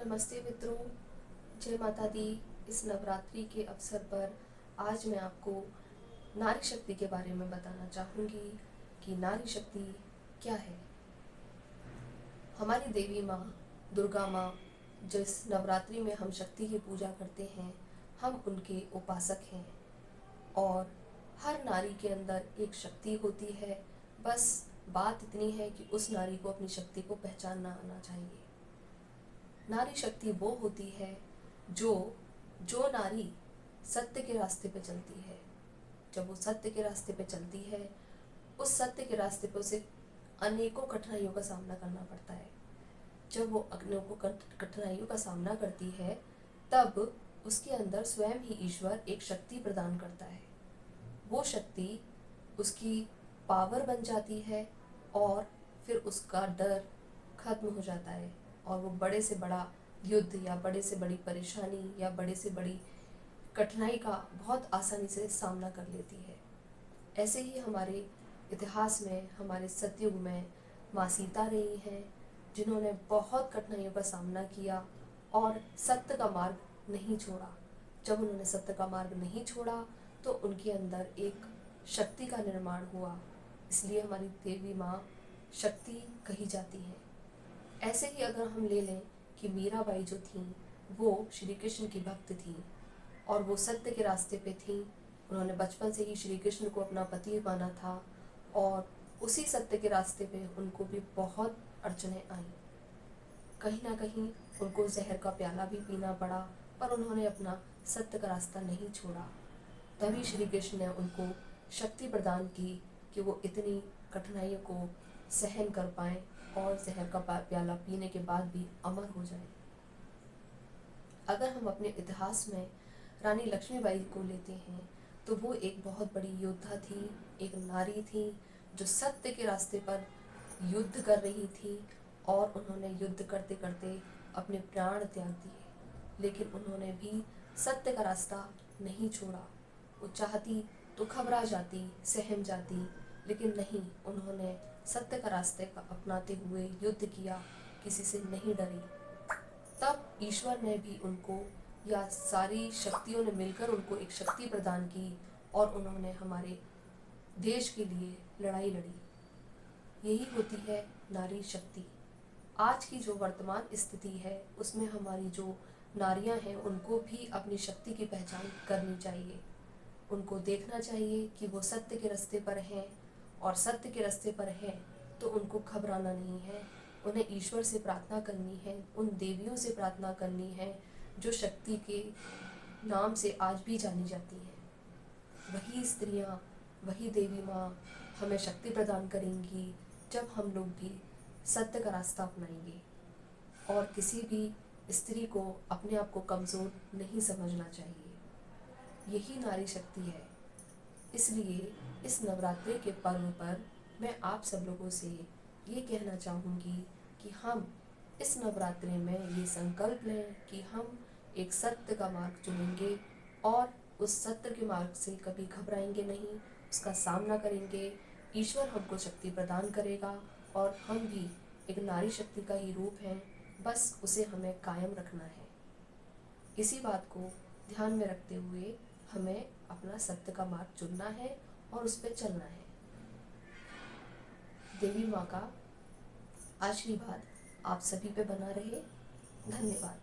नमस्ते मित्रों, जय माता दी। इस नवरात्रि के अवसर पर आज मैं आपको नारी शक्ति के बारे में बताना चाहूँगी कि नारी शक्ति क्या है। हमारी देवी माँ दुर्गा माँ, जिस नवरात्रि में हम शक्ति की पूजा करते हैं, हम उनके उपासक हैं और हर नारी के अंदर एक शक्ति होती है। बस बात इतनी है कि उस नारी को अपनी शक्ति को पहचानना आना चाहिए। नारी शक्ति वो होती है जो जो नारी सत्य के रास्ते पे चलती है। जब वो सत्य के रास्ते पे चलती है, उस सत्य के रास्ते पे उसे अनेकों कठिनाइयों का सामना करना पड़ता है। जब वो अनेकों कठिनाइयों का सामना करती है, तब उसके अंदर स्वयं ही ईश्वर एक शक्ति प्रदान करता है। वो शक्ति उसकी पावर बन जाती है और फिर उसका डर खत्म हो जाता है और वो बड़े से बड़ा युद्ध या बड़े से बड़ी परेशानी या बड़े से बड़ी कठिनाई का बहुत आसानी से सामना कर लेती है। ऐसे ही हमारे इतिहास में, हमारे सतयुग में माँ सीता रही हैं, जिन्होंने बहुत कठिनाइयों का सामना किया और सत्य का मार्ग नहीं छोड़ा। जब उन्होंने सत्य का मार्ग नहीं छोड़ा तो उनके अंदर एक शक्ति का निर्माण हुआ, इसलिए हमारी देवी माँ शक्ति कही जाती है। ऐसे ही अगर हम ले लें कि मीराबाई जो थी, वो श्री कृष्ण की भक्त थी और वो सत्य के रास्ते पे थी। उन्होंने बचपन से ही श्री कृष्ण को अपना पति माना था और उसी सत्य के रास्ते पे उनको भी बहुत अड़चनें आई। कहीं ना कहीं उनको जहर का प्याला भी पीना पड़ा, पर उन्होंने अपना सत्य का रास्ता नहीं छोड़ा। तभी श्री कृष्ण ने उनको शक्ति प्रदान की कि वो इतनी कठिनाइयों को सहन कर पाए और जहर का प्याला पीने के बाद भी अमर हो जाए। अगर हम अपने इतिहास में रानी लक्ष्मीबाई को लेते हैं, तो वो एक बहुत बड़ी योद्धा थी, एक नारी थी जो सत्य के रास्ते पर युद्ध कर रही थी और उन्होंने युद्ध करते करते अपने प्राण त्याग दिए, लेकिन उन्होंने भी सत्य का रास्ता नहीं छोड़ा। वो चाहती तो घबरा जाती, सहम जाती, लेकिन नहीं, उन्होंने सत्य का रास्ते का अपनाते हुए युद्ध किया, किसी से नहीं डरी। तब ईश्वर ने भी उनको, या सारी शक्तियों ने मिलकर उनको एक शक्ति प्रदान की और उन्होंने हमारे देश के लिए लड़ाई लड़ी। यही होती है नारी शक्ति। आज की जो वर्तमान स्थिति है, उसमें हमारी जो नारियां हैं, उनको भी अपनी शक्ति की पहचान करनी चाहिए। उनको देखना चाहिए कि वो सत्य के रास्ते पर हैं और सत्य के रास्ते पर हैं तो उनको घबराना नहीं है। उन्हें ईश्वर से प्रार्थना करनी है, उन देवियों से प्रार्थना करनी है जो शक्ति के नाम से आज भी जानी जाती हैं। वही स्त्रियाँ, वही देवी माँ हमें शक्ति प्रदान करेंगी जब हम लोग भी सत्य का रास्ता अपनाएंगे। और किसी भी स्त्री को अपने आप को कमज़ोर नहीं समझना चाहिए। यही नारी शक्ति है। इसलिए इस नवरात्रि के पर्व पर मैं आप सब लोगों से ये कहना चाहूँगी कि हम इस नवरात्रि में ये संकल्प लें कि हम एक सत्य का मार्ग चुनेंगे और उस सत्य के मार्ग से कभी घबराएंगे नहीं, उसका सामना करेंगे। ईश्वर हमको शक्ति प्रदान करेगा और हम भी एक नारी शक्ति का ही रूप हैं, बस उसे हमें कायम रखना है। इसी बात को ध्यान में रखते हुए हमें अपना सत्य का मार्ग चुनना है और उस पर चलना है। देवी माँ का आशीर्वाद आप सभी पे बना रहे। धन्यवाद।